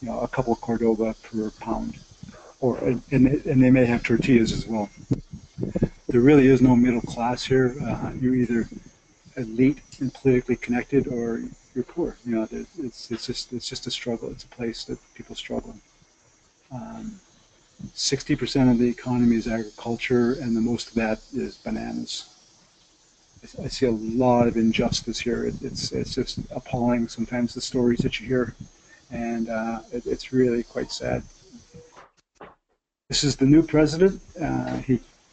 a couple of Cordoba per pound, and they may have tortillas as well. There really is no middle class here. You're either elite and politically connected, or you're poor. It's just a struggle. It's a place that people struggle. 60% of the economy is agriculture, and the most of that is bananas. I see a lot of injustice here. It's just appalling sometimes, the stories that you hear, and it's really quite sad. This is the new president.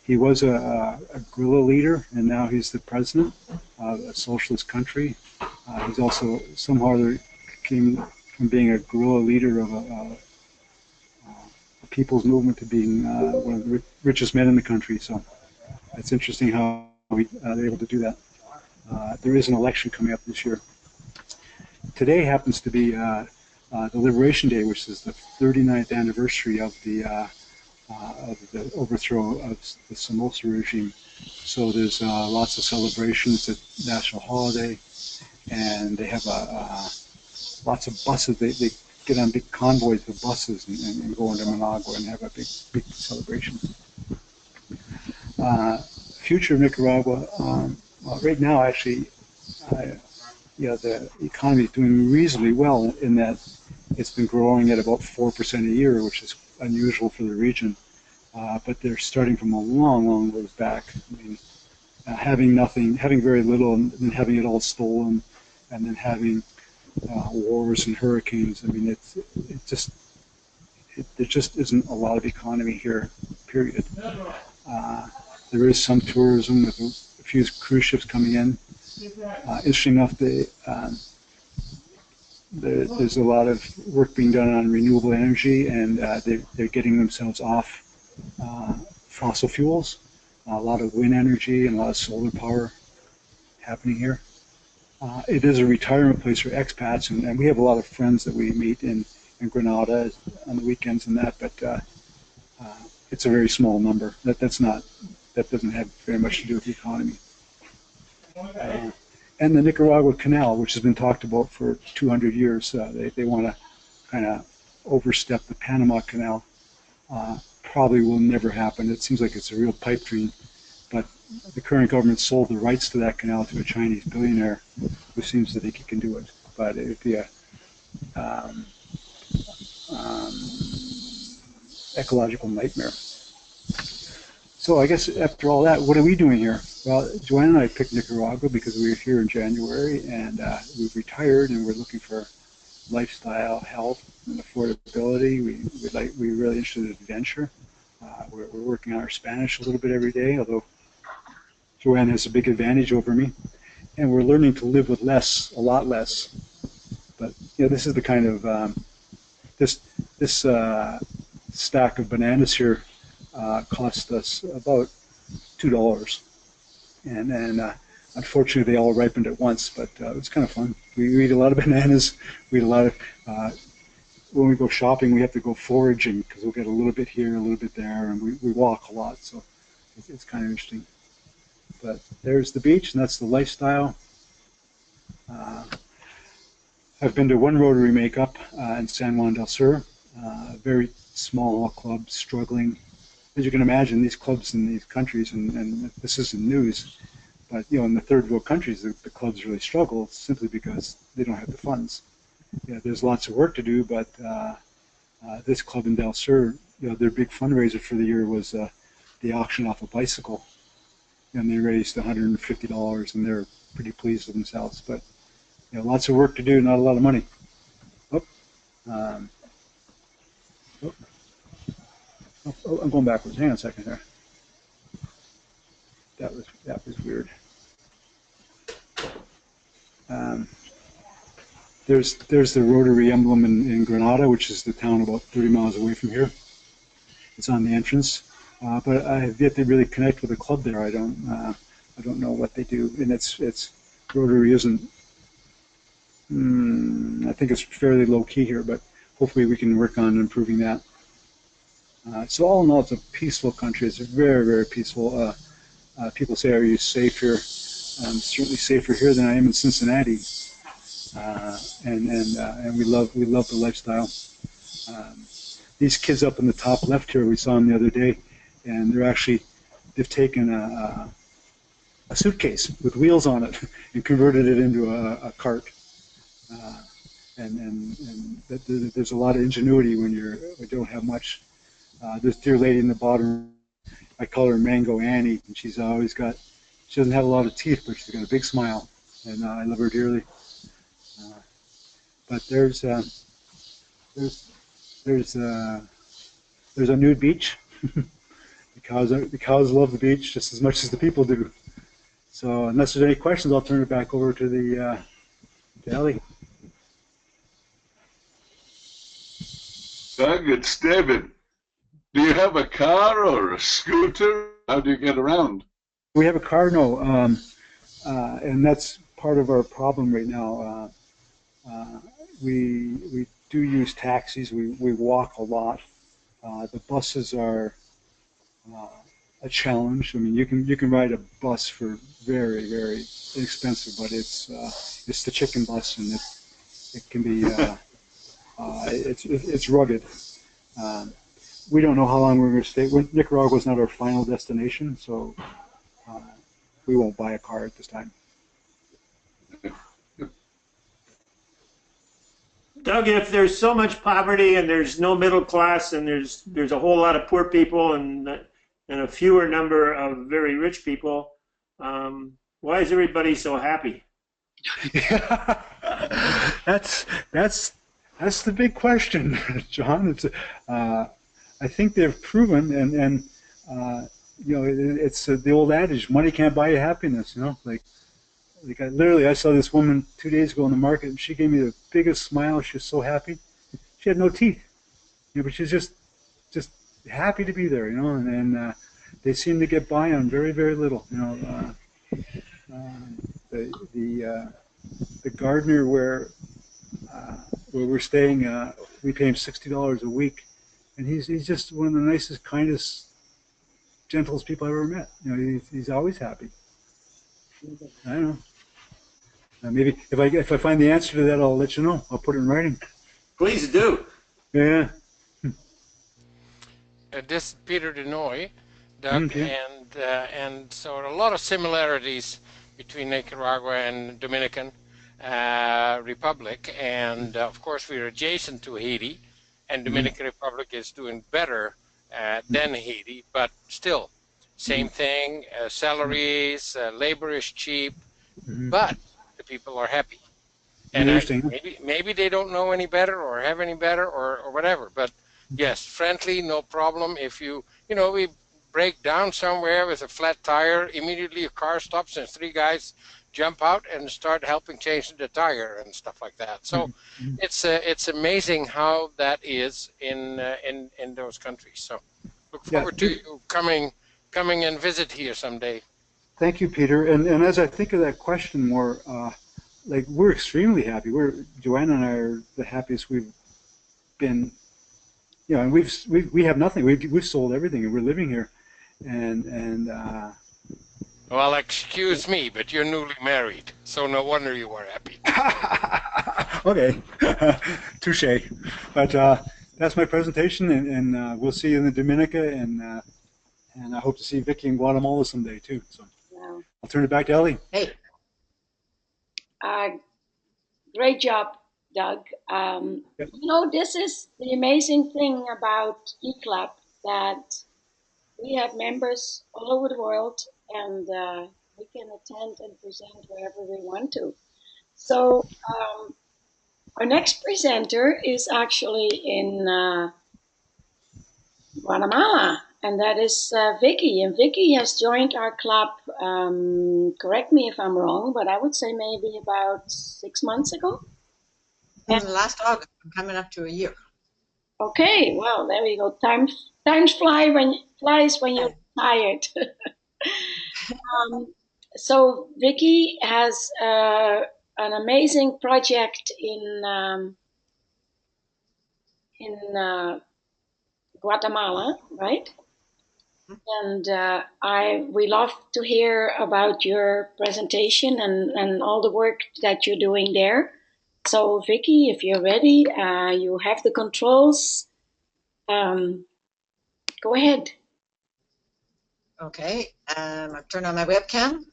He was a guerrilla leader, and now he's the president of a socialist country. He's also somehow came from being a guerrilla leader of a people's movement to being one of the richest men in the country. So it's interesting how they're able to do that. There is an election coming up this year. Today happens to be the Liberation Day, which is the 39th anniversary of the overthrow of the Somoza regime. So there's lots of celebrations. It's a national holiday, and they have lots of buses. They get on big convoys of buses and go into Managua and have a big celebration. Future of Nicaragua. Right now, actually, the economy is doing reasonably well in that it's been growing at about 4% a year, which is unusual for the region. But they're starting from a long ways back. I mean, having nothing, having very little, and then having it all stolen, and then having wars and hurricanes. I mean, there just isn't a lot of economy here, period. There is some tourism with a few cruise ships coming in. Interesting enough, there's a lot of work being done on renewable energy, and they're getting themselves off fossil fuels. A lot of wind energy and a lot of solar power happening here. It is a retirement place for expats, and we have a lot of friends that we meet in Grenada on the weekends and that, but it's a very small number. That doesn't have very much to do with the economy. And the Nicaragua Canal, which has been talked about for 200 years, they want to kind of overstep the Panama Canal. Probably will never happen. It seems like it's a real pipe dream, but the current government sold the rights to that canal to a Chinese billionaire who seems to think he can do it. But it would be a ecological nightmare. So I guess after all that, what are we doing here? Well, Joanne and I picked Nicaragua because we were here in January, and we've retired, and we're looking for lifestyle, health, and affordability. We're really interested in adventure. We're working on our Spanish a little bit every day, although Joanne has a big advantage over me. And we're learning to live with less, a lot less. But this is the kind of this stack of bananas here cost us about $2, and unfortunately they all ripened at once. But it was kind of fun. We eat a lot of bananas. We eat a lot of. When we go shopping, we have to go foraging because we'll get a little bit here, a little bit there, and we walk a lot, so it's kind of interesting. But there's the beach, and that's the lifestyle. I've been to one Rotary makeup in San Juan del Sur, very small club, struggling. As you can imagine, these clubs in these countries, and this isn't news, but in the third world countries, the clubs really struggle simply because they don't have the funds. There's lots of work to do, but this club in Del Sur, their big fundraiser for the year was the auction off a bicycle, and they raised $150, and they're pretty pleased with themselves. But lots of work to do, not a lot of money. I'm going backwards. Hang on a second here. That was weird. There's the Rotary emblem in Grenada, which is the town about 30 miles away from here. It's on the entrance, but I have yet to really connect with the club there. I don't know what they do, and it's Rotary isn't. I think it's fairly low key here, but hopefully we can work on improving that. So all in all, it's a peaceful country. It's very, very peaceful. People say, "Are you safe here?" I'm certainly safer here than I am in Cincinnati. And we love the lifestyle. These kids up in the top left here, we saw them the other day, and they've taken a suitcase with wheels on it and converted it into a cart. There's a lot of ingenuity when you don't have much. This dear lady in the bottom, I call her Mango Annie, and she doesn't have a lot of teeth, but she's got a big smile, and I love her dearly. But there's a nude beach. The cows love the beach just as much as the people do. So unless there's any questions, I'll turn it back over to Ellie. Doug, it's David. Do you have a car or a scooter? How do you get around? We have a car, no, and that's part of our problem right now. We do use taxis. We walk a lot. The buses are a challenge. I mean, you can ride a bus for very, very inexpensive, but it's the chicken bus, and it can be it's rugged. We don't know how long we're going to stay. Nicaragua is not our final destination, so we won't buy a car at this time. Doug, if there's so much poverty and there's no middle class and there's a whole lot of poor people and a fewer number of very rich people, why is everybody so happy? Yeah, that's the big question, John. It's I think they've proven, and you know, it's the old adage: money can't buy you happiness. You know, like I saw this woman 2 days ago in the market, and she gave me the biggest smile. She was so happy. She had no teeth, you know, but she was just happy to be there. You know, and they seem to get by on very, very little. You know, the gardener where we're staying, we pay him $60 a week, and he's just one of the nicest, kindest, gentlest people I've ever met. You know, he's always happy. I don't know. Maybe if I find the answer to that, I'll let you know. I'll put it in writing. Please do. Yeah. This is Peter Denoy, Doug, Okay. and so a lot of similarities between Nicaragua and Dominican Republic, and of course we're adjacent to Haiti, and Dominican Republic is doing better than Haiti, but still, same thing. Salaries, labor is cheap, but the people are happy. And maybe they don't know any better or have any better or whatever, but yes, friendly, no problem. If we break down somewhere with a flat tire, immediately a car stops and 3 guys jump out and start helping change the tire and stuff like that. So it's amazing how that is in those countries. So look forward to you coming and visit here someday. Thank you, Peter. And as I think of that question more, like we're extremely happy. Joanna and I are the happiest we've been. You know, and we have nothing. We've sold everything, and we're living here. And well, excuse me, but you're newly married, so no wonder you are happy. Okay, touche. But that's my presentation, and we'll see you in the Dominica, and I hope to see Vicki in Guatemala someday too. So I'll turn it back to Ellie. Hey, great job, Doug. You know, this is the amazing thing about eClub, that we have members all over the world, and we can attend and present wherever we want to. So our next presenter is actually in Guatemala, and that is Vicki. And Vicki has joined our club, correct me if I'm wrong, but I would say maybe about 6 months ago. And last August, coming up to a year. Okay, well, there we go. Times flies when you're tired. So Vicki has an amazing project in Guatemala, right? And we love to hear about your presentation and all the work that you're doing there. So Vicki, if you're ready, you have the controls. Go ahead. Okay, I've turned on my webcam.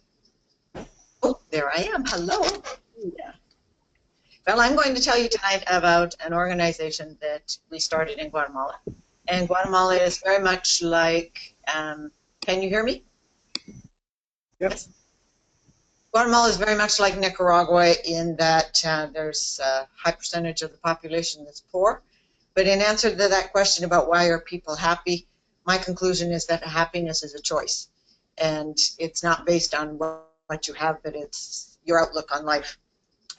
Oh, there I am. Hello. Yeah. Well, I'm going to tell you tonight about an organization that we started in Guatemala. And Guatemala is very much like, can you hear me? Yes. Guatemala is very much like Nicaragua in that there's a high percentage of the population that's poor. But in answer to that question about why are people happy, my conclusion is that happiness is a choice. And it's not based on what you have, but it's your outlook on life.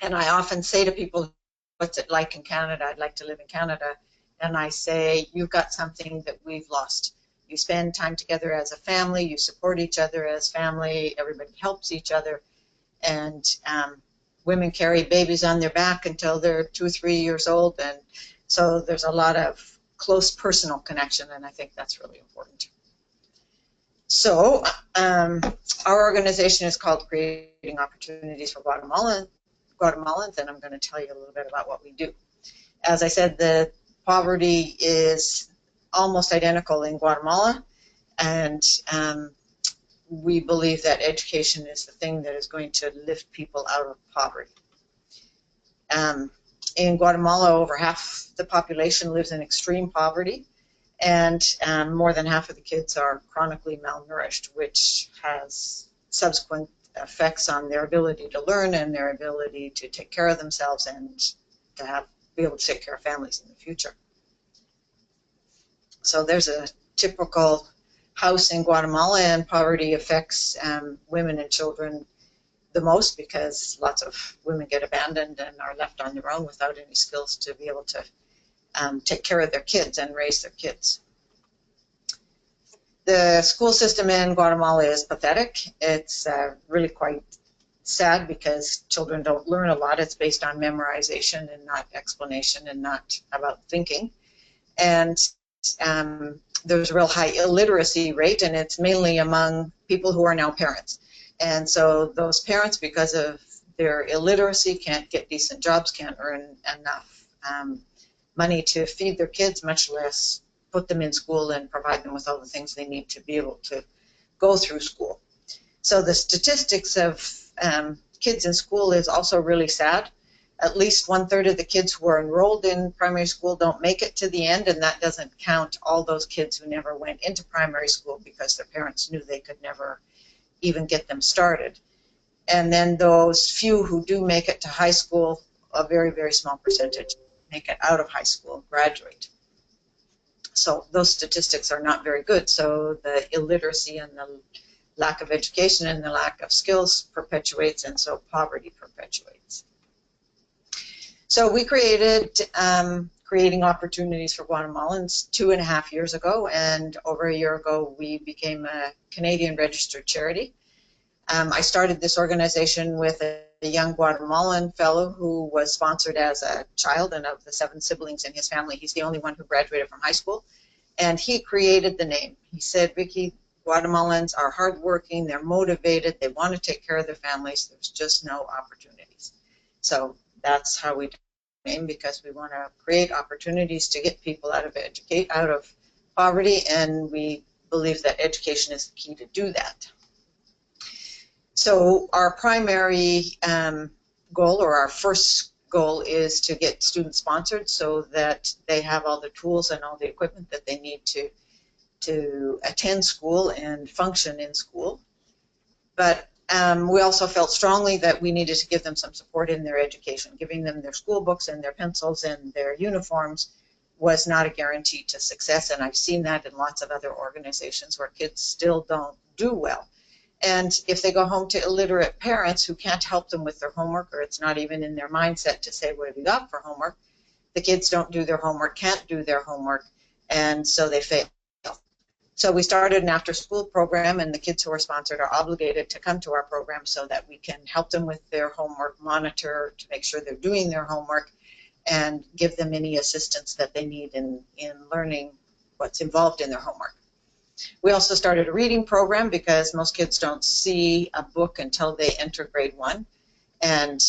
And I often say to people, what's it like in Canada? I'd like to live in Canada. And I say, you've got something that we've lost. You spend time together as a family, you support each other as family, everybody helps each other. And women carry babies on their back until they're 2 or 3 years old. And so there's a lot of close personal connection, and I think that's really important. So our organization is called Creating Opportunities for Guatemalans, and I'm going to tell you a little bit about what we do. As I said, the poverty is almost identical in Guatemala, and we believe that education is the thing that is going to lift people out of poverty. In Guatemala, over half the population lives in extreme poverty, and more than half of the kids are chronically malnourished, which has subsequent effects on their ability to learn and their ability to take care of themselves and to be able to take care of families in the future. So there's a typical house in Guatemala, and poverty affects women and children the most because lots of women get abandoned and are left on their own without any skills to be able to take care of their kids and raise their kids. The school system in Guatemala is pathetic. It's really quite sad because children don't learn a lot. It's based on memorization and not explanation and not about thinking. And there's a real high illiteracy rate, and it's mainly among people who are now parents. And so those parents, because of their illiteracy, can't get decent jobs, can't earn enough money to feed their kids, much less put them in school and provide them with all the things they need to be able to go through school. So the statistics of kids in school is also really sad. At least 1/3 of the kids who are enrolled in primary school don't make it to the end, and that doesn't count all those kids who never went into primary school because their parents knew they could never even get them started. And then those few who do make it to high school, a very, very small percentage make it out of high school, graduate. So those statistics are not very good. So the illiteracy and the lack of education and the lack of skills perpetuates, and so poverty perpetuates. So we created Creating Opportunities for Guatemalans 2.5 years ago, and over a year ago we became a Canadian registered charity. I started this organization with a young Guatemalan fellow who was sponsored as a child, and of the 7 siblings in his family, he's the only one who graduated from high school. And he created the name. He said, Vicki, Guatemalans are hardworking, they're motivated, they want to take care of their families, there's just no opportunities. So that's how we name, because we want to create opportunities to get people out of poverty, and we believe that education is the key to do that. So our primary goal, or our first goal, is to get students sponsored so that they have all the tools and all the equipment that they need to attend school and function in school. But we also felt strongly that we needed to give them some support in their education. Giving them their school books and their pencils and their uniforms was not a guarantee to success, and I've seen that in lots of other organizations where kids still don't do well. And if they go home to illiterate parents who can't help them with their homework, or it's not even in their mindset to say, what have you got for homework, the kids don't do their homework, can't do their homework, and so they fail. So we started an after-school program, and the kids who are sponsored are obligated to come to our program so that we can help them with their homework, monitor to make sure they're doing their homework, and give them any assistance that they need in learning what's involved in their homework. We also started a reading program because most kids don't see a book until they enter grade 1, and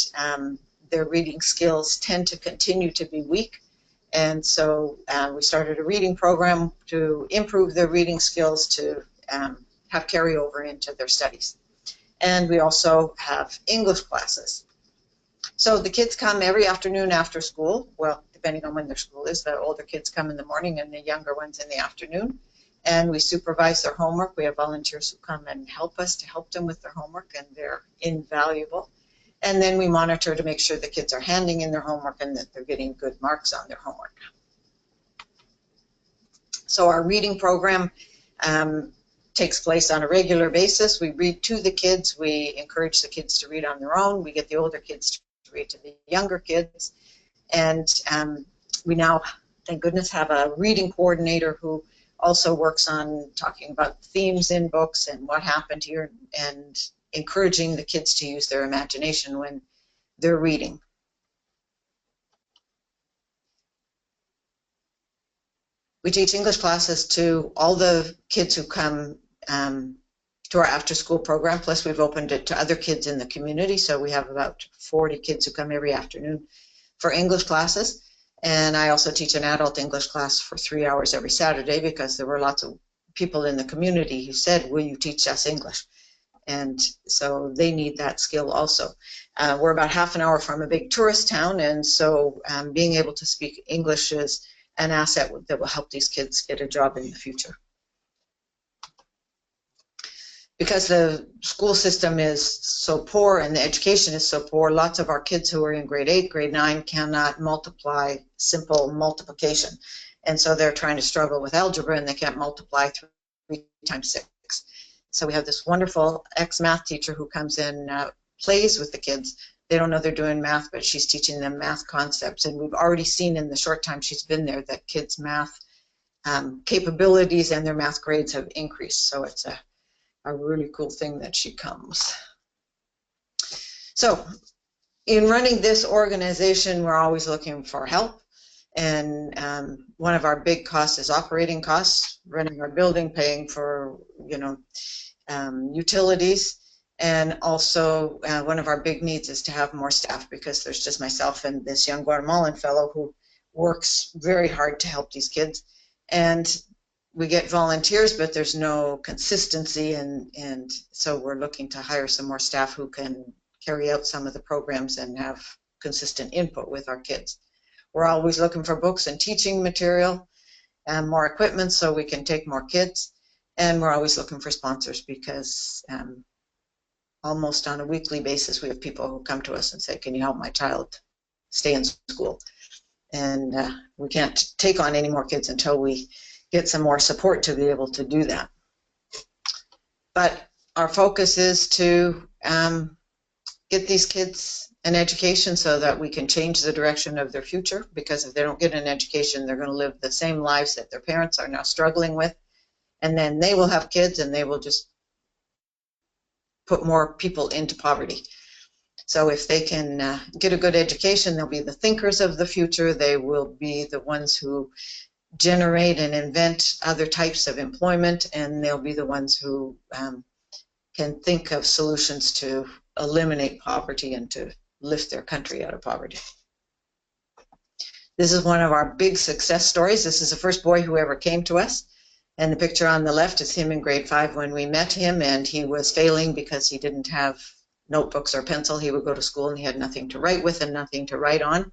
their reading skills tend to continue to be weak. And so we started a reading program to improve their reading skills to have carryover into their studies. And we also have English classes. So the kids come every afternoon after school. Well, depending on when their school is, the older kids come in the morning and the younger ones in the afternoon. And we supervise their homework. We have volunteers who come and help us to help them with their homework, and they're invaluable. And then we monitor to make sure the kids are handing in their homework and that they're getting good marks on their homework. So our reading program takes place on a regular basis. We read to the kids. We encourage the kids to read on their own. We get the older kids to read to the younger kids. And we now, thank goodness, have a reading coordinator who also works on talking about themes in books and what happened here, and encouraging the kids to use their imagination when they're reading. We teach English classes to all the kids who come to our after-school program, plus we've opened it to other kids in the community, so we have about 40 kids who come every afternoon for English classes. And I also teach an adult English class for 3 hours every Saturday, because there were lots of people in the community who said, will you teach us English? And so they need that skill also. We're about half an hour from a big tourist town, and so being able to speak English is an asset that will help these kids get a job in the future. Because the school system is so poor and the education is so poor, lots of our kids who are in grade 8, grade 9 cannot multiply simple multiplication. And so they're trying to struggle with algebra, and they can't multiply 3 times 6. So we have this wonderful ex-math teacher who comes in, plays with the kids. They don't know they're doing math, but she's teaching them math concepts. And we've already seen in the short time she's been there that kids' math capabilities and their math grades have increased. So it's a really cool thing that she comes. So in running this organization, we're always looking for help. And one of our big costs is operating costs, running our building, paying for, utilities. And also one of our big needs is to have more staff, because there's just myself and this young Guatemalan fellow who works very hard to help these kids. And we get volunteers, but there's no consistency, and so we're looking to hire some more staff who can carry out some of the programs and have consistent input with our kids. We're always looking for books and teaching material and more equipment so we can take more kids, and we're always looking for sponsors, because almost on a weekly basis we have people who come to us and say, can you help my child stay in school? And we can't take on any more kids until we get some more support to be able to do that. But our focus is to get these kids an education so that we can change the direction of their future, because if they don't get an education, they're going to live the same lives that their parents are now struggling with, and then they will have kids and they will just put more people into poverty. So if they can get a good education, they'll be the thinkers of the future. They will be the ones who generate and invent other types of employment, and they'll be the ones who can think of solutions to eliminate poverty and to lift their country out of poverty. This is one of our big success stories. This is the first boy who ever came to us, and the picture on the left is him in grade 5 when we met him, and he was failing because he didn't have notebooks or pencil. He would go to school and he had nothing to write with and nothing to write on.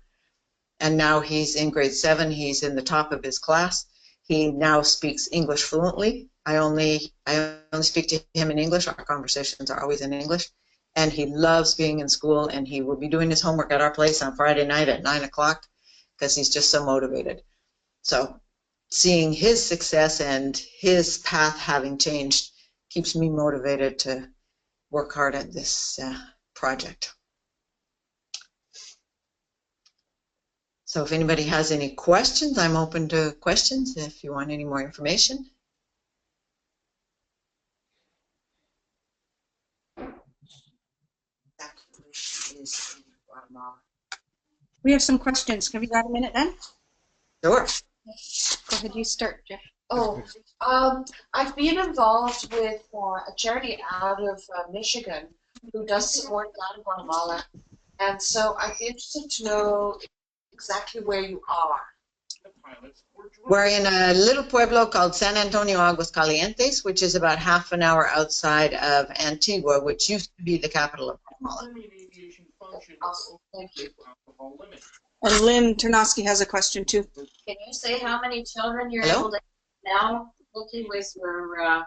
And now he's in grade 7. He's in the top of his class. He now speaks English fluently. I only speak to him in English. Our conversations are always in English. And he loves being in school, and he will be doing his homework at our place on Friday night at 9 o'clock because he's just so motivated. So seeing his success and his path having changed keeps me motivated to work hard at this project. So if anybody has any questions, I'm open to questions if you want any more information. We have some questions. Have you got a minute then? Sure. Go ahead, you start, Jeff. Oh, I've been involved with a charity out of Michigan who does support that in Guatemala. And so I'd be interested to know exactly where you are. We're in a little pueblo called San Antonio Aguascalientes, which is about half an hour outside of Antigua, which used to be the capital of Guatemala. Awesome. Thank you. And Lynn Ternosky has a question too. Can you say how many children you're Hello? able to now looking with your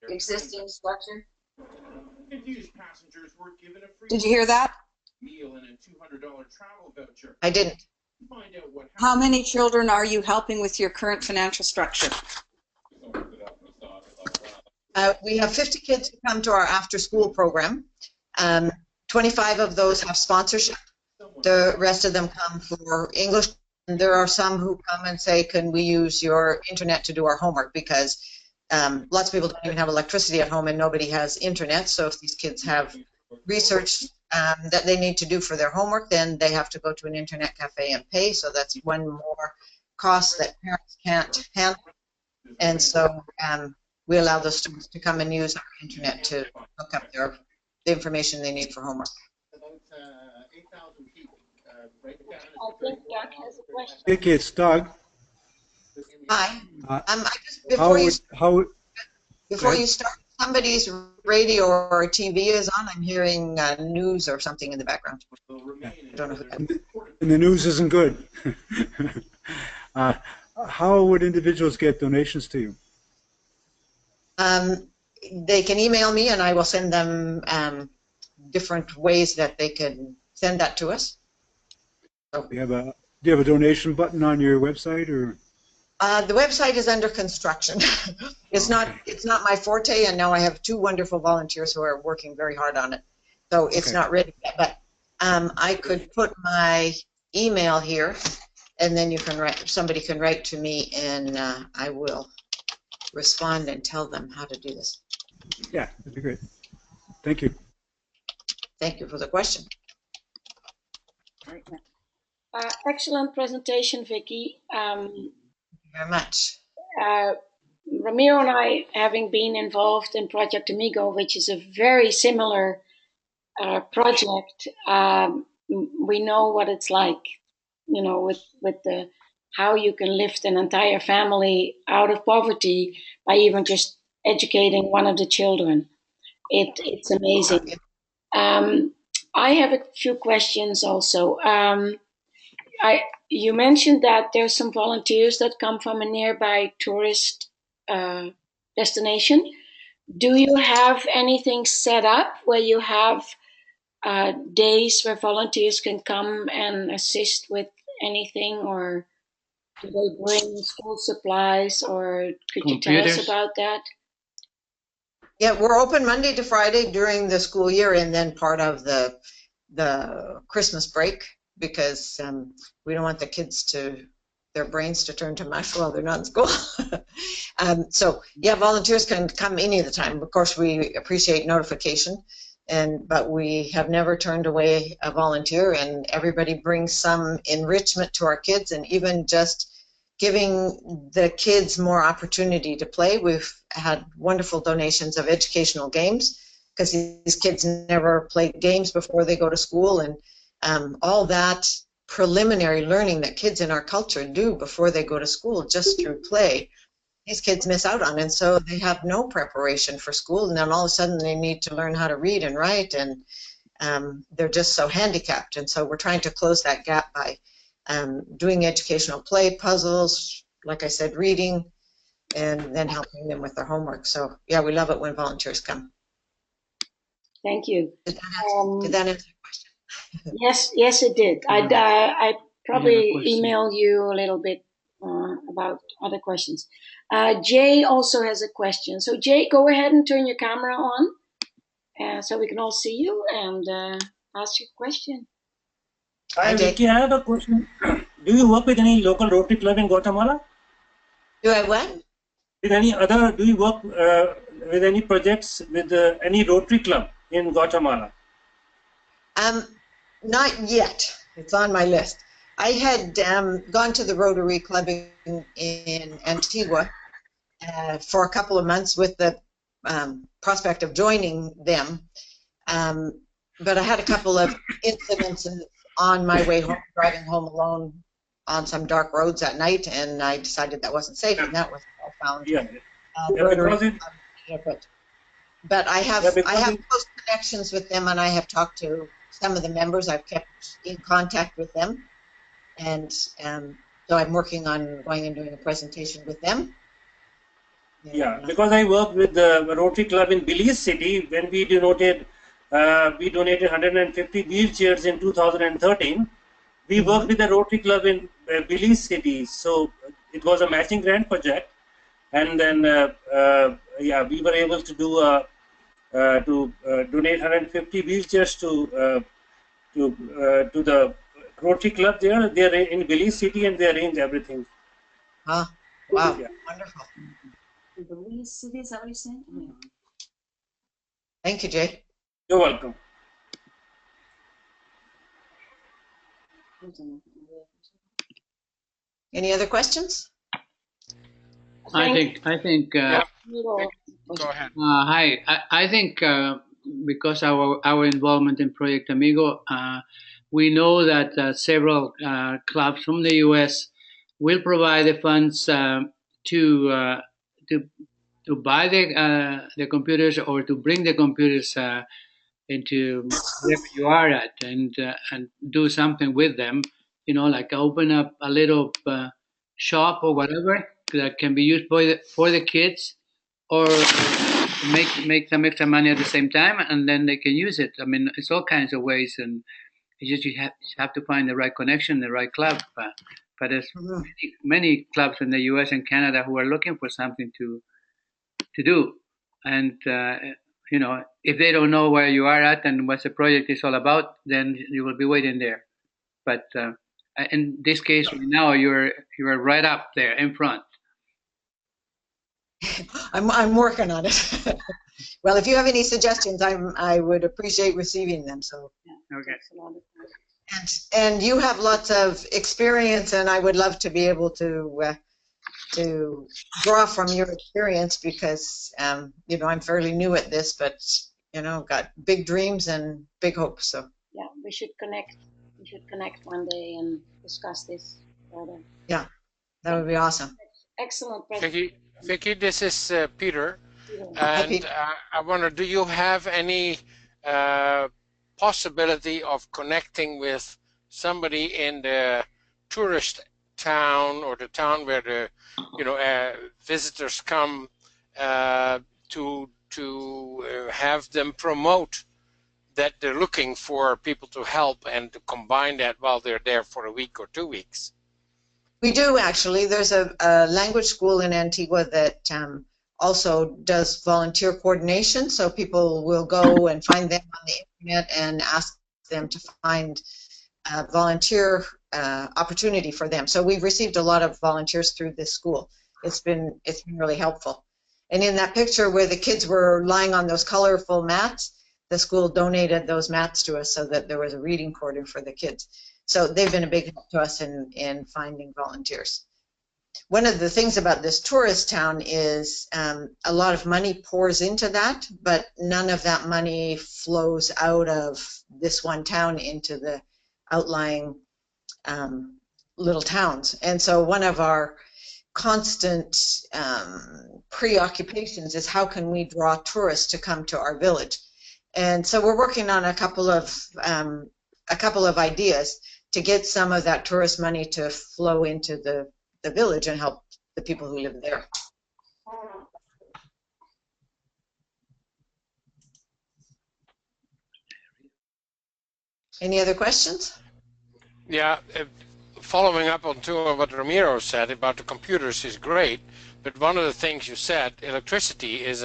existing structure? Did you hear that? I didn't. How many children are you helping with your current financial structure? We have 50 kids who come to our after-school program. 25 of those have sponsorship. The rest of them come for English. And there are some who come and say, can we use your internet to do our homework? Because lots of people don't even have electricity at home and nobody has internet. So if these kids have research that they need to do for their homework, then they have to go to an internet cafe and pay. So that's one more cost that parents can't handle. And so we allow those students to come and use our internet to look up the information they need for homework. I think Doug has a question. Vicki, it's Doug. Hi. I just, before you start, somebody's radio or TV is on. I'm hearing news or something in the background. I don't know who that is. And the news isn't good. How would individuals get donations to you? They can email me and I will send them different ways that they can send that to us. So, Do you have a donation button on your website, or? the website is under construction. It's not my forte, and now I have 2 wonderful volunteers who are working very hard on it. So it's not ready yet, but I could put my email here, and then you can somebody can write to me, and I will respond and tell them how to do this. Yeah, that'd be great. Thank you. Thank you for the question. Excellent presentation, Vicki. Thank you very much. Ramiro and I, having been involved in Project Amigo, which is a very similar project, we know what it's like, you know, with the how you can lift an entire family out of poverty by even just educating one of the children. It's amazing. I have a few questions also. You mentioned that there's some volunteers that come from a nearby tourist destination. Do you have anything set up where you have days where volunteers can come and assist with anything, or do they bring school supplies, or could you tell us about that? Yeah, we're open Monday to Friday during the school year, and then part of the Christmas break, because we don't want the kids their brains to turn to mush while they're not in school. So yeah, volunteers can come any of the time. Of course, we appreciate notification, but we have never turned away a volunteer, and everybody brings some enrichment to our kids, and even just giving the kids more opportunity to play. We've had wonderful donations of educational games, because these kids never played games before they go to school, and all that preliminary learning that kids in our culture do before they go to school just through play, these kids miss out on, and so they have no preparation for school, and then all of a sudden they need to learn how to read and write, and they're just so handicapped. And so we're trying to close that gap by doing educational play, puzzles, like I said, reading, and then helping them with their homework. So yeah, we love it when volunteers come. Thank you. Did that answer your question? Yes, it did. I probably email you a little bit about other questions. Jay also has a question. So Jay, go ahead and turn your camera on so we can all see you and ask your question. Hi, Vicki, I have a question. Do you work with any local Rotary Club in Guatemala? Do I what? Do you work with any projects with any Rotary Club in Guatemala? Not yet. It's on my list. I had gone to the Rotary Club in Antigua for a couple of months with the prospect of joining them. but I had a couple of incidents on my way home, driving home alone on some dark roads at night, and I decided that wasn't safe, and that was I found. Yeah. But I have because close connections with them, and I have talked to some of the members. I've kept in contact with them, and so I'm working on going and doing a presentation with them. Yeah, because I worked with the Rotary Club in Belize City when we donated 150 wheelchairs in 2013. We worked with the Rotary Club in Belize City, so it was a matching grant project, and then yeah, we were able to do donate 150 wheelchairs to the Rotary Club there. They're in Belize City, and they arrange everything. Wow, Yeah. Wonderful. Belize City, is that what you're saying? Thank you, Jay. You're welcome. Any other questions? I think. Yeah. Go ahead. Hi. I think because our involvement in Project Amigo, we know that several clubs from the U.S. will provide the funds to buy the computers or to bring the computers into wherever you are at and do something with them. You know, like open up a little shop or whatever that can be used for the kids, or make some extra money at the same time, and then they can use it. I mean, it's all kinds of ways, and it's just you have to find the right connection, the right club. But there's many clubs in the U.S. and Canada who are looking for something to do, and you know, if they don't know where you are at and what the project is all about, then you will be waiting there. But in this case, right now you're right up there in front. I'm working on it. Well, if you have any suggestions, I would appreciate receiving them. So Okay. and you have lots of experience, and I would love to be able to draw from your experience because you know, I'm fairly new at this, but you know, got big dreams and big hopes. So Yeah, we should connect. We should connect one day and discuss this further. yeah, that would be awesome. Excellent. Vicki, this is Peter, Hi, and Pete. I wonder, do you have any possibility of connecting with somebody in the tourist town or the town where the visitors come to have them promote that they're looking for people to help and to combine that while they're there for a week or 2 weeks? We do actually. There's a language school in Antigua that also does volunteer coordination. So people will go and find them on the internet and ask them to find a volunteer opportunity for them. So we've received a lot of volunteers through this school. It's been really helpful. And in that picture where the kids were lying on those colorful mats, the school donated those mats to us so that there was a reading corner for the kids. So they've been a big help to us in finding volunteers. One of the things about this tourist town is a lot of money pours into that, but none of that money flows out of this one town into the outlying little towns. And so one of our constant preoccupations is how can we draw tourists to come to our village. And so we're working on a couple of ideas to get some of that tourist money to flow into the village and help the people who live there. Any other questions? Yeah, following up on what Ramiro said about the computers is great, but one of the things you said, electricity is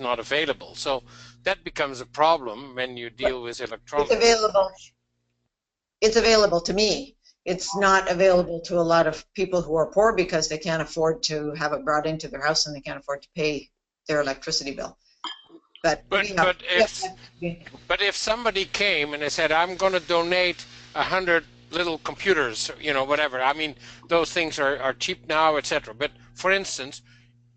not available. So that becomes a problem when you deal with electronics. It's available to me. It's not available to a lot of people who are poor because they can't afford to have it brought into their house and they can't afford to pay their electricity bill. But if somebody came and they said, I'm going to donate 100 little computers, you know, whatever. I mean, those things are cheap now, etc. But for instance,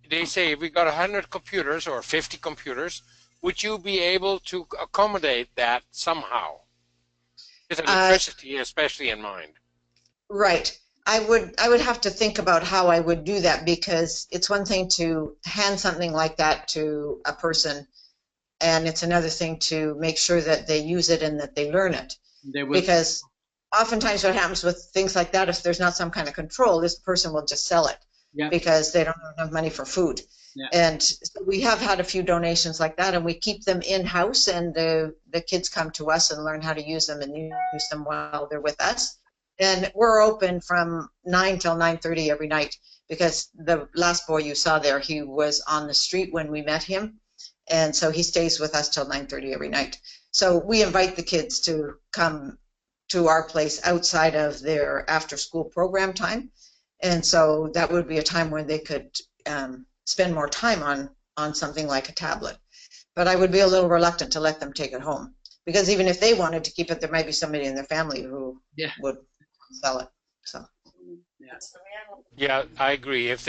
they say we got 100 computers or 50 computers, would you be able to accommodate that somehow? With electricity, especially in mind. Right. I would have to think about how I would do that, because it's one thing to hand something like that to a person, and it's another thing to make sure that they use it and that they learn it. Because oftentimes what happens with things like that, if there's not some kind of control, this person will just sell it because they don't have enough money for food. Yeah. And so we have had a few donations like that, and we keep them in-house, and the kids come to us and learn how to use them and use them while they're with us. And we're open from 9 till 9:30 every night, because the last boy you saw there, he was on the street when we met him, and so he stays with us till 9:30 every night. So we invite the kids to come to our place outside of their after-school program time, and so that would be a time when they could spend more time on something like a tablet. But I would be a little reluctant to let them take it home, because even if they wanted to keep it, there might be somebody in their family who would sell it. So yeah, I agree. If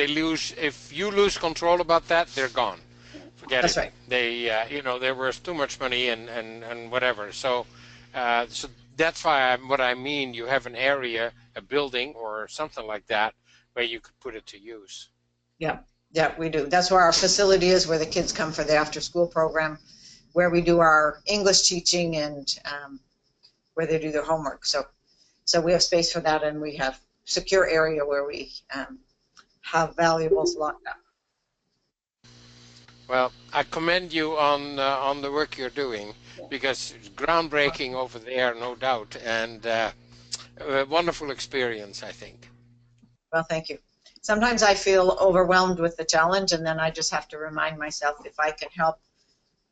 you lose control about that, they're gone. Forget That's it. Right. They they're worth too much money and whatever. So so that's why what I mean, you have an area, a building or something like that, where you could put it to use. Yeah, we do. That's where our facility is, where the kids come for the after-school program, where we do our English teaching, and where they do their homework. So we have space for that, and we have secure area where we have valuables locked up. Well, I commend you on the work you're doing, because it's groundbreaking over there, no doubt, and a wonderful experience, I think. Well, thank you. Sometimes I feel overwhelmed with the challenge, and then I just have to remind myself, if I can help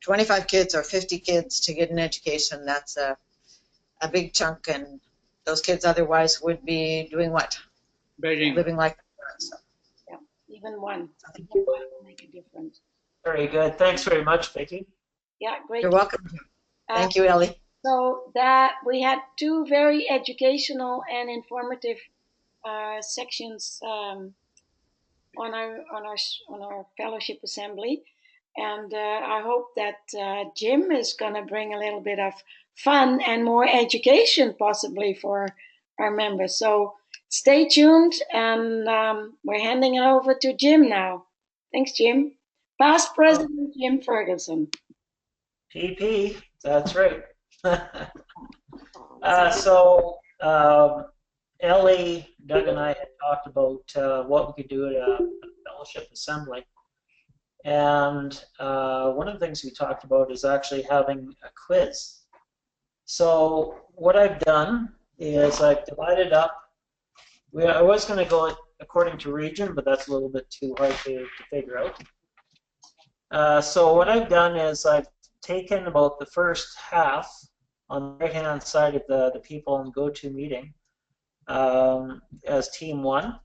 25 kids or 50 kids to get an education, that's a big chunk, and those kids otherwise would be doing what? Living like parents. So. Yeah, even one will make a difference. Very good. Thanks very much, Vicki. Yeah, great. You're welcome. Thank you, Ellie. So that we had two very educational and informative sections on our fellowship assembly, and I hope that Jim is going to bring a little bit of fun and more education possibly for our members. So stay tuned, and we're handing it over to Jim now. Thanks, Jim. Past President Jim Ferguson. PP, that's right. Ellie, Doug, and I had talked about what we could do at a fellowship assembly. And one of the things we talked about is actually having a quiz. So what I've done is I've divided up. I was going to go according to region, but that's a little bit too hard to figure out. So what I've done is I've taken about the first half on the right-hand side of the people in GoToMeeting as Team 1,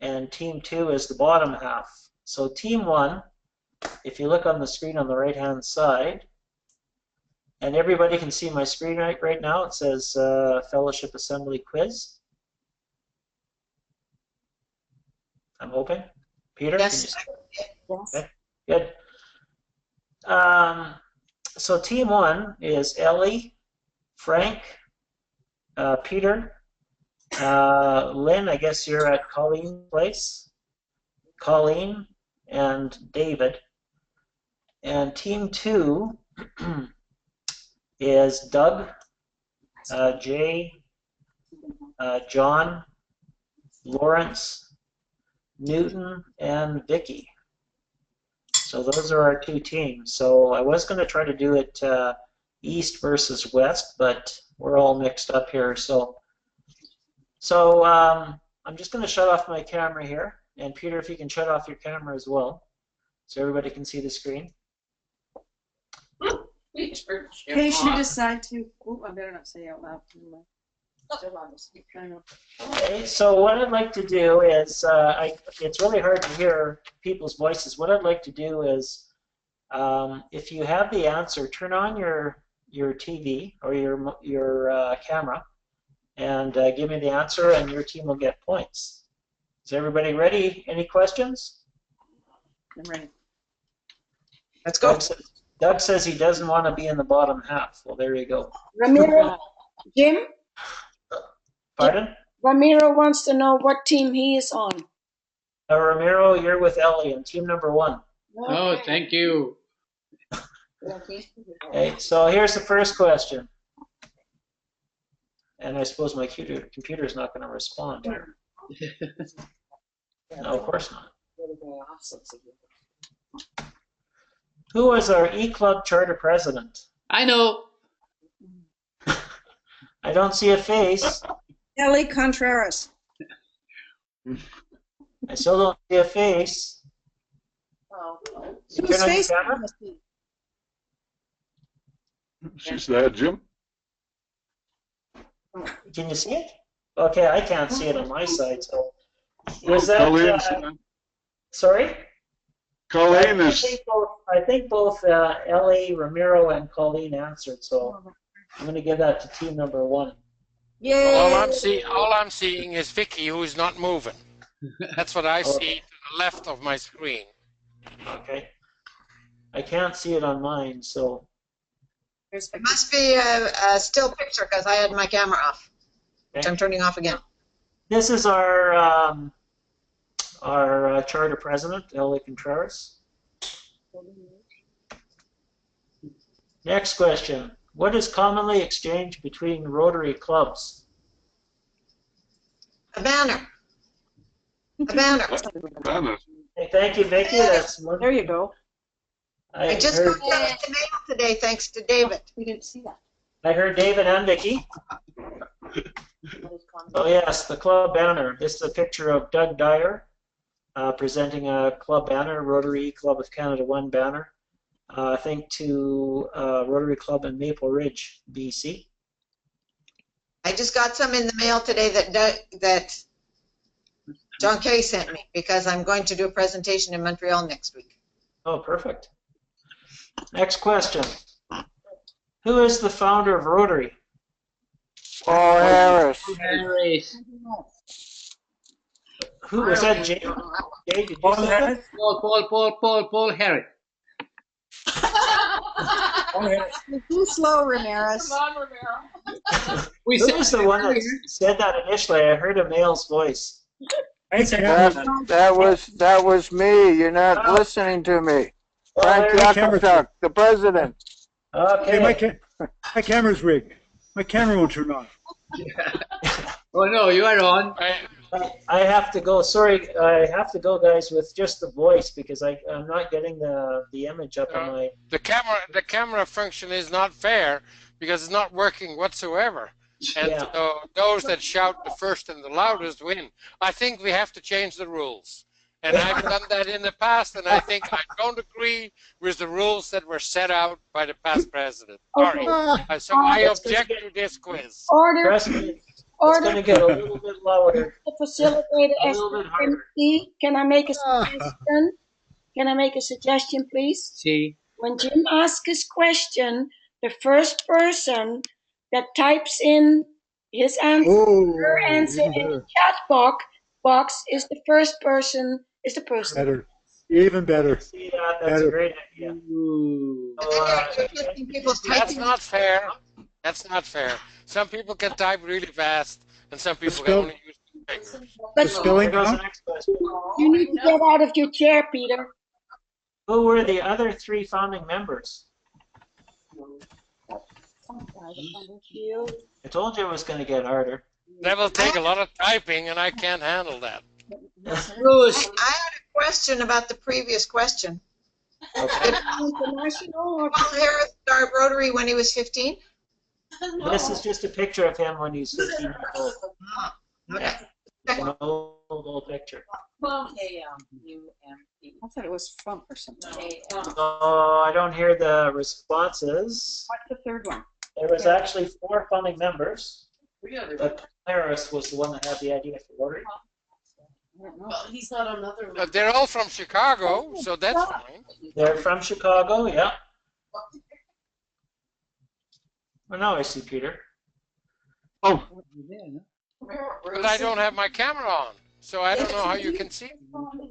and Team 2 is the bottom half. So Team 1, if you look on the screen on the right-hand side, and everybody can see my screen right now, it says Fellowship Assembly Quiz. I'm hoping. Peter? Yes. Okay, good. So Team 1 is Ellie, Frank, Peter, Lynn, I guess you're at Colleen's place, Colleen, and David. And Team 2 is Doug, Jay, John, Lawrence, Newton, and Vicki. So those are our two teams. So I was going to try to do it east versus west, but we're all mixed up here. So I'm just going to shut off my camera here. And Peter, if you can shut off your camera as well, so everybody can see the screen. In case you decide to, I better not say it out loud. Okay, so what I'd like to do is, it's really hard to hear people's voices. What I'd like to do is, if you have the answer, turn on your TV or your camera, and give me the answer, and your team will get points. Is everybody ready? Any questions? I'm ready. Let's go. Doug says he doesn't want to be in the bottom half. Well, there you go. Ramiro, Jim, Pardon? Ramiro wants to know what team he is on. Ramiro, you're with Ellie in team number 1. Oh, thank you. Okay, so here's the first question. And I suppose my computer is not going to respond here. No, of course not. Who was our E-Club charter president? I know. I don't see a face. Ellie Contreras. I still don't see a face. Whose face? She's there, Jim. Can you see it? Okay, I can't see it on my side. So, was that? Sorry. Colleen is. I think both Ellie, Ramiro, and Colleen answered. So, I'm going to give that to team number 1. Yay! All I'm seeing is Vicki, who's not moving. That's what I see to the left of my screen. Okay. I can't see it on mine, so. It must be a still picture because I had my camera off, which I'm turning off again. This is our charter president, Ellie Contreras. Next question. What is commonly exchanged between Rotary clubs? A banner. A banner. Hey, thank you, Vicki. That's one. There you go. I just got that in the mail today, thanks to David. We didn't see that. I heard David and Vicki. Oh yes, the club banner. This is a picture of Doug Dyer presenting a club banner, Rotary Club of Canada 1 banner, I think to Rotary Club in Maple Ridge, BC. I just got some in the mail today that John Kay sent me because I'm going to do a presentation in Montreal next week. Oh, perfect. Next question. Who is the founder of Rotary? Paul Harris. Who was that, Jay? Jay, did you Paul say Harris? that? Paul Harris. Too slow, Ramirez. We Who said was the one that said that initially? I heard a male's voice. That was me. You're not listening to me. Frank Yakupchuk, the president. Okay. Hey, my camera's rigged. My camera won't turn on. Oh no, you are on. I have to go. Sorry, I have to go, guys, with just the voice because I'm not getting the image up on my. The camera function is not fair because it's not working whatsoever. And Yeah. so those that shout the first and the loudest win. I think we have to change the rules. And I've done that in the past, and I think I don't agree with the rules that were set out by the past president. Sorry. So I object to this quiz. Order. Trust me, it's going to get a little bit louder. The facilitator, A little bit harder. SPMC, can I make a suggestion? Can I make a suggestion, please? See. When Jim asks his question, the first person that types in his answer, her answer in the chat box is the first person. Is the person. Better. Even better. See, that's a great idea. That's not fair. That's not fair. Some people can type really fast, and some people can only use two fingers. But spelling Here goes the count? next question. you need to get out of your chair, Peter. Who were the other 3 founding members? I told you it was going to get harder. That will take a lot of typing, and I can't handle that. Bruce. I had a question about the previous question. Okay. Did Paul Harris start Rotary when he was 15? This is just a picture of him when he's 15 years old. Okay. An old picture. I thought it was Fump or something. So I don't hear the responses. What's the third one? There was actually 4 founding members, but Paul Harris was the one that had the idea for Rotary. Well, he's not another. But they're all from Chicago, so that's fine. They're from Chicago, yeah. Oh, now I see Peter. Oh, But I don't have my camera on, so I don't know how you can see.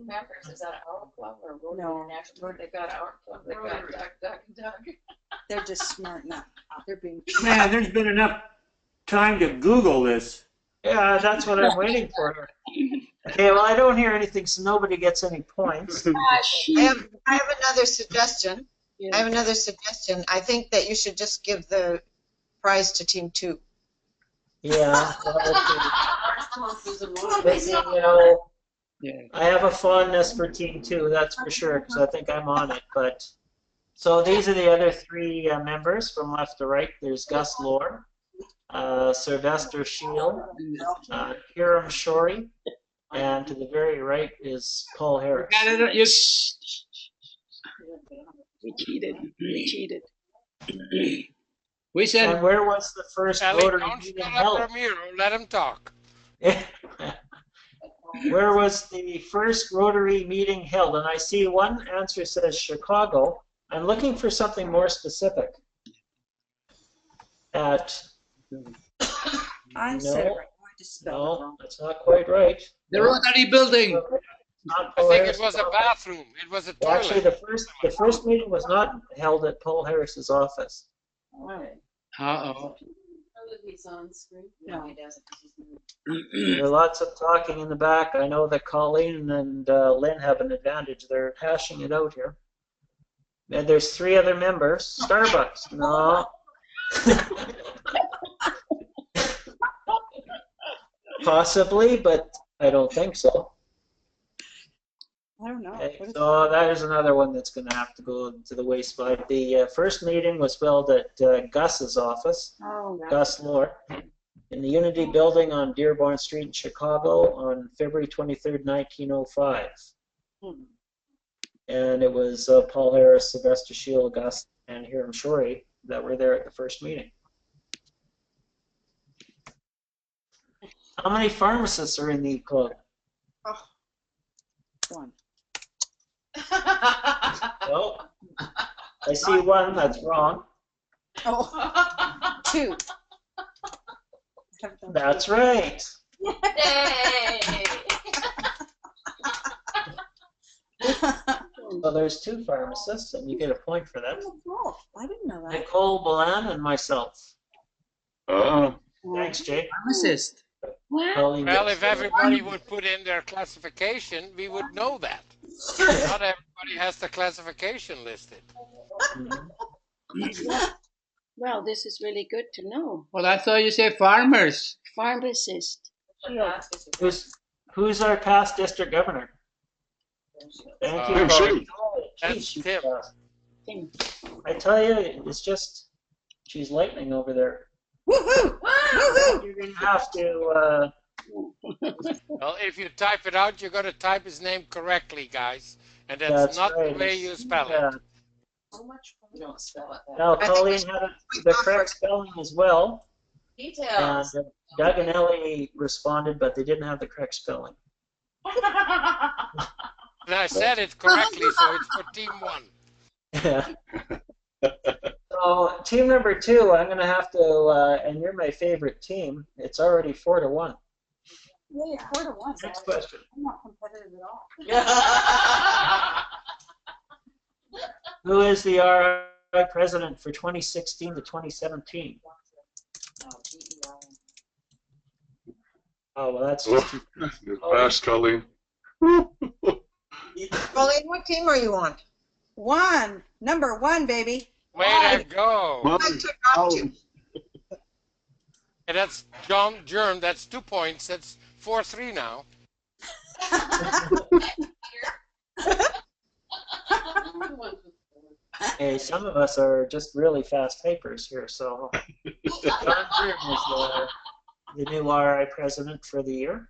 members. Is that our club or Rotary No. International? They've got our club. They've got Doug and Doug. They're just smart enough. They're being. Man, there's been enough time to Google this. Yeah, that's what I'm waiting for. Okay, well, I don't hear anything, so nobody gets any points. I have another suggestion. I have another suggestion. I think that you should just give the prize to Team 2. Yeah. But, you know, I have a fondness for Team 2, that's for sure, because I think I'm on it. But so these are the other three members from left to right. There's Gus Lohr, Sylvester Shield, Hiram Shorey, and to the very right is Paul Harris. We cheated. We cheated. We said. And where was the first Rotary meeting held? Let him talk. Where was the first Rotary meeting held? And I see one answer says Chicago. I'm looking for something more specific. I said it right. No, that's not quite right. The Rotary building. Not I think it was a bathroom. It was a toilet. Actually, the first meeting was not held at Paul Harris's office. Uh-oh. He's on screen. No, he doesn't. There are lots of talking in the back. I know that Colleen and Lynn have an advantage. They're hashing it out here. And there's 3 other members. Starbucks. No. Possibly, but I don't think so. I don't know. Okay, so that is another one that's going to have to go to the wayside. The first meeting was held at Gus's office, Gus Lohr, in the Unity Building on Dearborn Street in Chicago on February 23rd, 1905. And it was Paul Harris, Sylvester Shield, Gus, and Hiram Shorey that were there at the first meeting. How many pharmacists are in the club? Oh, 1. Well, I see 1 that's wrong. Oh, 2. That's right. Yay! So there's 2 pharmacists, and you get a point for that. Oh, I didn't know that. Nicole Balan and myself. Thanks, Jay. Pharmacist. Well, if everybody would put in their classification, we would know that. Not everybody has the classification listed. Well, this is really good to know. Well, I thought you said farmers. Pharmacist. Who's our past district governor? Thank you, Colleen. That's Tim. I tell you, it's just, she's lightning over there. Woohoo! Woohoo! You're going to have to... Well, if you type it out, you're going to type his name correctly, guys. And that's not right. the way you spell it. How much you don't spell it. Now, Colleen had the correct spelling as well. Details. And Doug and Ellie responded, but they didn't have the correct spelling. And I said it correctly, so it's for team 1. Yeah. So team number 2, I'm going to have to, and you're my favorite team. It's already 4-1. Yeah, 4-1. Next question. I'm not competitive at all. Who is the RI president for 2016 to 2017? Oh, well, that's just Fast, Colleen. Colleen, what team are you on? 1. Number 1, baby. Way to go. I took off 2. And that's John Germ. That's 2 points. That's 4-3 now. Hey, some of us are just really fast typers here, so John Germ is the new RI president for the year.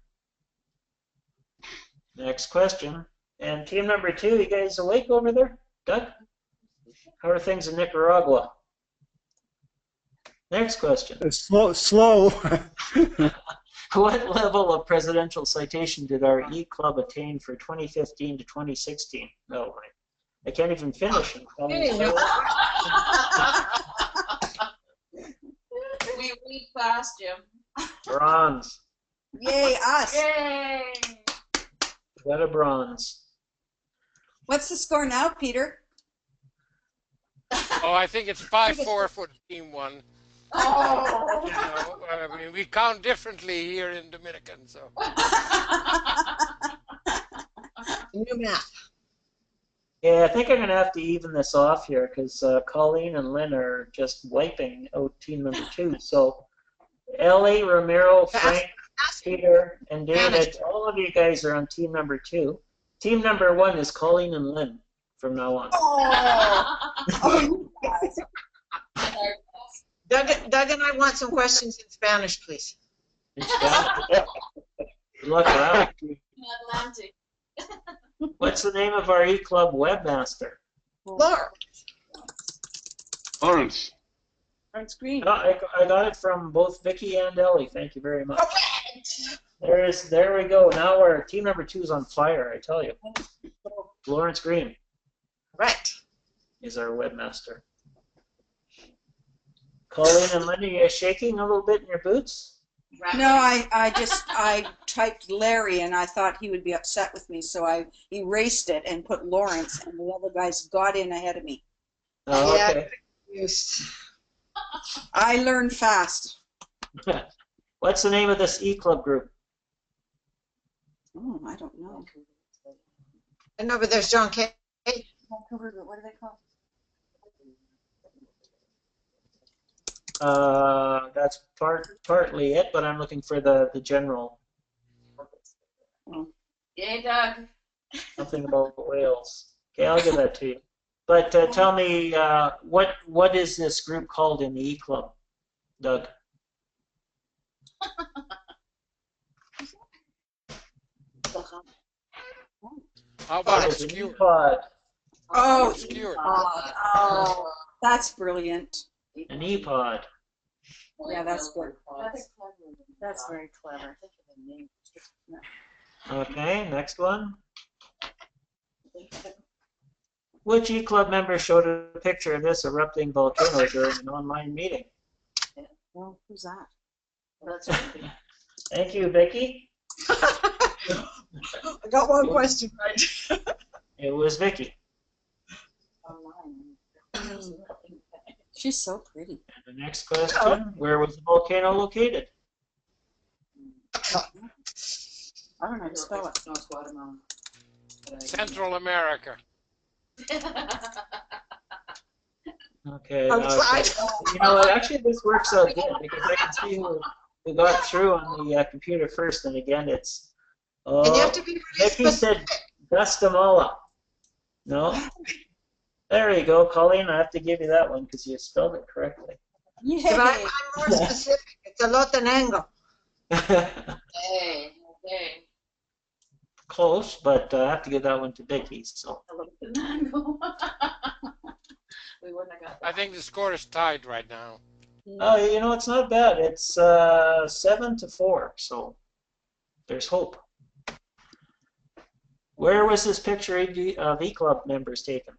Next question. And team number 2, you guys awake over there? Doug? How are things in Nicaragua? Next question. Slow. What level of presidential citation did our E-Club attain for 2015 to 2016? Oh, I can't even finish. We passed, Jim. Bronze. Yay, us. Yay! Got a bronze. What's the score now, Peter? Oh, I think it's 5-4 for the team one. Oh. You know, I mean, we count differently here in Dominican, so. New math. Yeah, I think I'm going to have to even this off here because Colleen and Lynn are just wiping out team number 2. So Ellie, Ramiro, Frank, Peter, and David, all of you guys are on team number 2. Team number 1 is Colleen and Lynn from now on. Oh. Doug and I want some questions in Spanish, please. In Spanish? Yeah. Good luck with that. Atlantic. What's the name of our E-Club webmaster? Laura. Lawrence. That's green. Oh, I got it from both Vicki and Ellie. Thank you very much. There we go. Now our team number 2 is on fire, I tell you. Lawrence Green. Right. Is our webmaster. Colleen and Lindy, are you shaking a little bit in your boots? No, I typed Larry and I thought he would be upset with me, so I erased it and put Lawrence, and the other guys got in ahead of me. Oh, okay. I learn fast. What's the name of this E-Club group? Oh, I don't know. And over there's John K. Vancouver, what are they called? That's partly it, but I'm looking for the general. Yay, Doug. Something about whales. Okay, I'll give that to you. But tell me, what is this group called in the E-Club, Doug? How about It's an obscure? E-Pod. Oh, Obscure. oh, that's brilliant. An E-Pod. Yeah, that's good. That's very clever. Okay, next one. Which E-Club member showed a picture of this erupting volcano during an online meeting? Well, who's that? That's right. Thank you, Vicki. I got one question right. It was Vicki. She's so pretty. And the next question, where was the volcano located? I don't know how to spell it. No, it's Guatemala. Central America. Okay. I'm sorry. You know, actually, this works out good because I can see who got through on the computer first, and again, it's. And you have to be really Vicki said Guatemala. No. There you go, Colleen. I have to give you that one because you spelled it correctly. If I'm more specific, it's a Lotenango. Hey, okay. Close, but I have to give that one to Vicki. So. We wouldn't have got that. I think the score is tied right now. Oh, you know, it's not bad. It's 7-4, so there's hope. Where was this picture of E-Club members taken?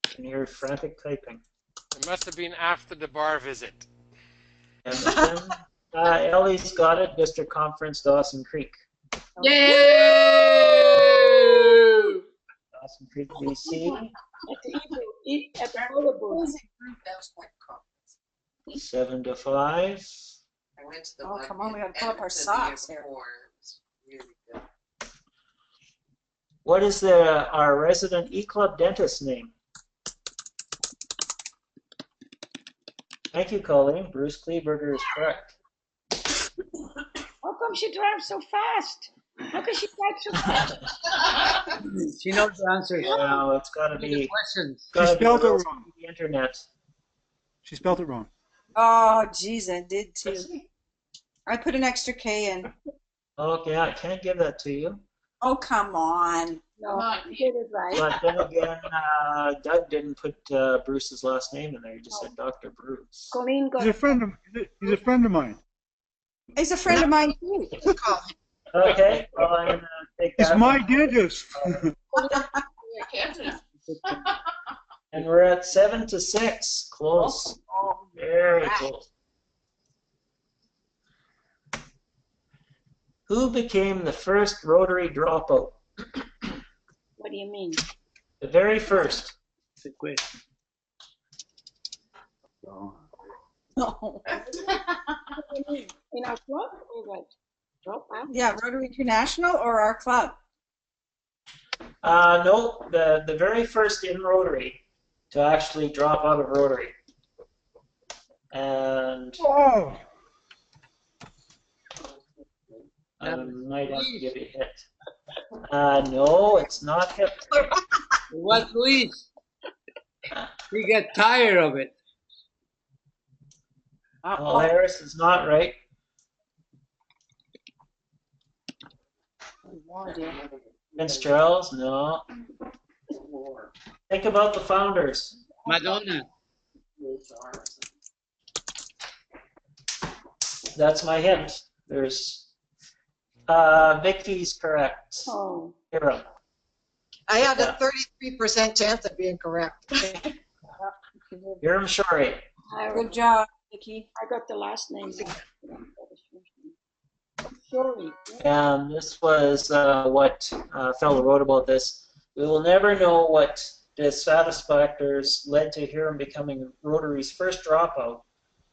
Can hear frantic typing. It must have been after the bar visit. And then, Ellie's got it. District Conference, Dawson Creek. Yay! Dawson Creek, BC. At the photo booth. 7-5. I went to the Oh, one come on, we in gotta pull up our Edmonton the socks year here. before. It was really good. What is our resident E-Club dentist name? Thank you, Colleen. Bruce Kleberger is correct. How come she drives so fast? How can she drive so fast? She knows the answer. Well, it's got to be. Questions. She spelled it wrong. The internet. She spelled it wrong. Oh, geez, I did too. I put an extra K in. Okay, I can't give that to you. Oh, come on. No, you did it right. But then again, Doug didn't put Bruce's last name in there. He just said Dr. Bruce. Colleen got He's a friend of mine. He's a friend of mine too. Okay, well, I'm going to take He's that. my dentist. And we're at 7-6. Close. Very close. Who became the first Rotary dropout? What do you mean? The very first. That's a question. No. In our club or what? Drop out? Yeah, Rotary International or our club? No, the very first in Rotary to actually drop out of Rotary. And Oh, I might have to give you a hint. No, it's not Hitler. What, Luis? We got tired of it. Well, Harris is not right. Prince Charles, no. Think about the founders. Madonna. That's my hint. There's Vicky's correct. Oh. Hero. I had a 33% chance of being correct. Hiram Shorey. Good job, Vicki. I got the last name. Sorry. And this was what a fellow wrote about this. We will never know what dissatisfactors led to Hiram becoming Rotary's first dropout,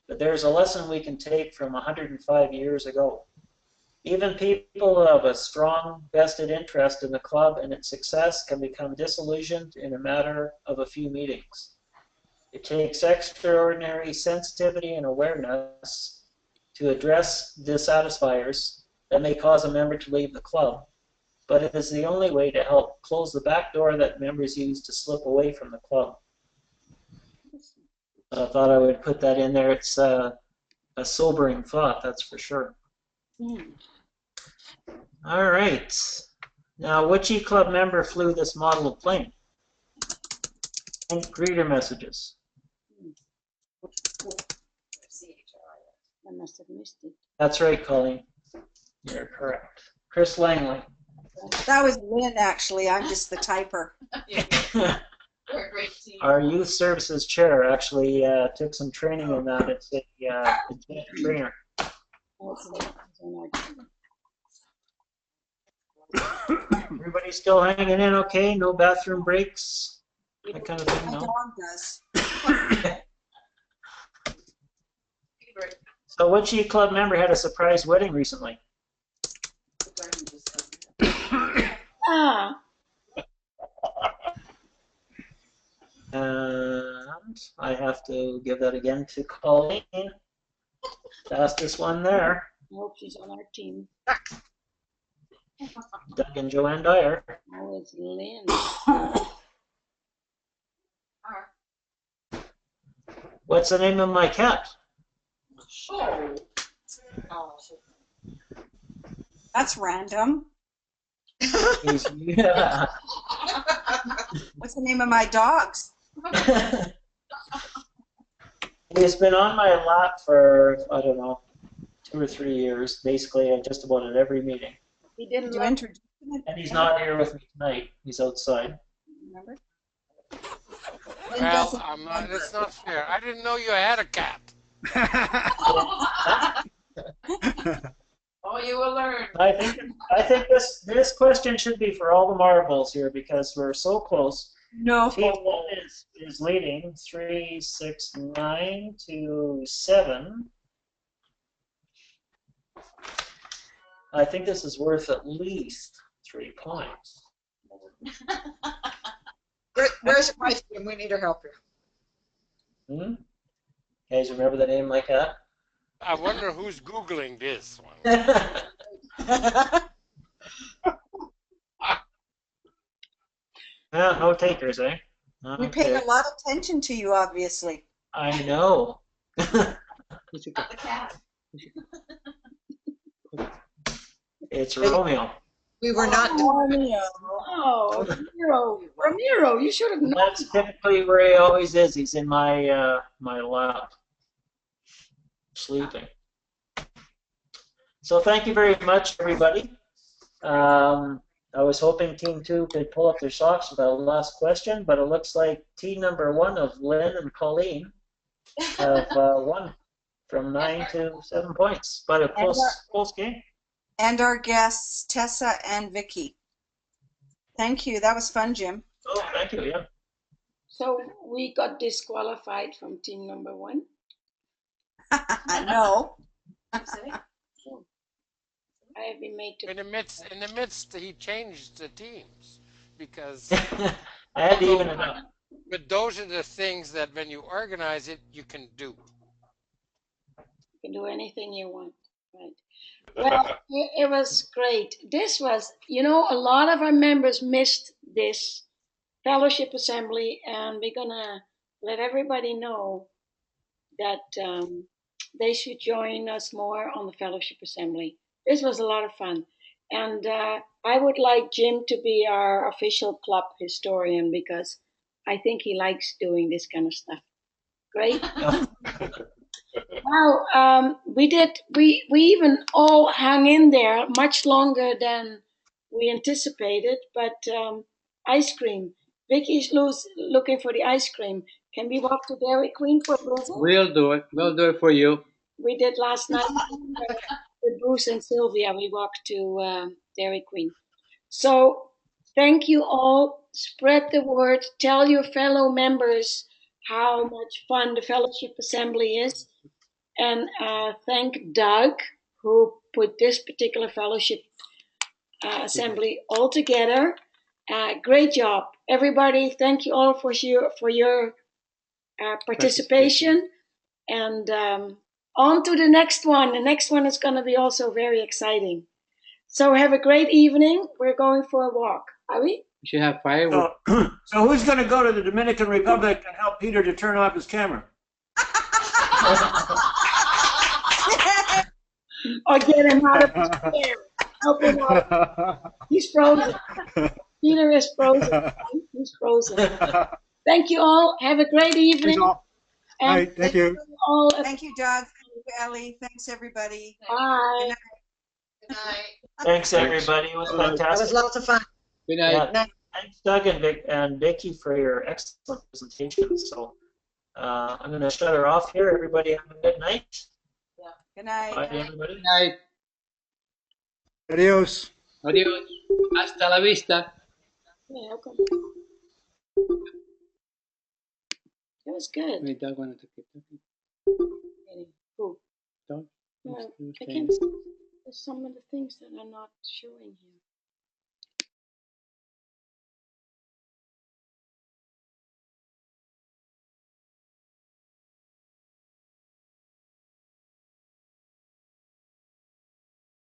but there's a lesson we can take from 105 years ago. Even people who have a strong vested interest in the club and its success can become disillusioned in a matter of a few meetings. It takes extraordinary sensitivity and awareness to address dissatisfiers that may cause a member to leave the club, but it is the only way to help close the back door that members use to slip away from the club. I thought I would put that in there. It's a sobering thought, that's for sure. All right. Now, which E-Club member flew this model of plane? Reader messages. I must have missed it. That's right, Colleen. You're correct. Chris Langley. That was Lynn, actually. I'm just the typer. We're a great team. Our youth services chair actually took some training in that. It's a trainer. Everybody still hanging in okay? No bathroom breaks? That kind of thing, My no? dog does. So which E-Club member had a surprise wedding recently? Ah, And I have to give that again to Colleen. Fastest one there. I hope she's on our team. Doug and Joanne Dyer. Oh, it's Lynn. What's the name of my cat? That's random. Yeah. What's the name of my dogs? He's been on my lap for, I don't know, 2 or 3 years, basically, just about at every meeting. He didn't You introduce him? And he's not here with me tonight. He's outside. Remember? Well, that's not fair. I didn't know you had a cat. Oh, you will learn. I think this question should be for all the marbles here because we're so close. No. Team 1 is leading 3-6-9 to 7. I think this is worth at least 3 points. Where's your wife? We need her help here. Hmm? Guys, remember the name of my cat? I wonder who's Googling this one. Yeah, no takers, eh? We paid a lot of attention to you, obviously. I know. The cat. It's Romeo. We were not. Oh, Ramiro, you should have known. That's typically where he always is. He's in my my lap, sleeping. So thank you very much, everybody. I was hoping Team 2 could pull up their socks with that last question, but it looks like team number 1 of Lynn and Colleen have won from 9 to 7 points, but a close game. And our guests, Tessa and Vicki. Thank you. That was fun, Jim. Oh, thank you. Yeah. So we got disqualified from team number 1. No. So I have been made to. In the midst, he changed the teams because. I had to even it up. But those are the things that when you organize it, you can do. You can do anything you want, right? Well, it was great. This was, a lot of our members missed this fellowship assembly, and we're gonna let everybody know that they should join us more on the fellowship assembly. This was a lot of fun, and I would like Jim to be our official club historian because I think he likes doing this kind of stuff. Great. Wow, we even all hung in there much longer than we anticipated, but ice cream. Vicky's looking for the ice cream. Can we walk to Dairy Queen for Bruce? We'll do it. We'll do it for you. We did last night with Bruce and Sylvia. We walked to Dairy Queen. So thank you all. Spread the word. Tell your fellow members how much fun the Fellowship Assembly is. And thank Doug, who put this particular Fellowship Assembly all together. Great job, everybody. Thank you all for your participation. And on to the next one. The next one is going to be also very exciting. So have a great evening. We're going for a walk. Are we? We should have fireworks. So who's going to go to the Dominican Republic and help Peter to turn off his camera? Or get him out of his chair. Help him out. He's frozen. Peter is frozen. He's frozen. Thank you all. Have a great evening. All right, thank you. All. Thank you, Doug. Thank you, Ellie. Thanks, everybody. Bye. Good night. Thanks, everybody. It was fantastic. That was lots of fun. Good night. Yeah. Thanks, Doug and Vicki, for your excellent presentation. So I'm going to shut her off here. Everybody have a good night. Good night. Bye, everybody. Good night. Adios. Adios. Hasta la vista. Yeah, okay. It was good. Wait, Doug wanted to keep talking. Who? Doug? No, He was I saying- can't see. There's some of the things that are not showing here.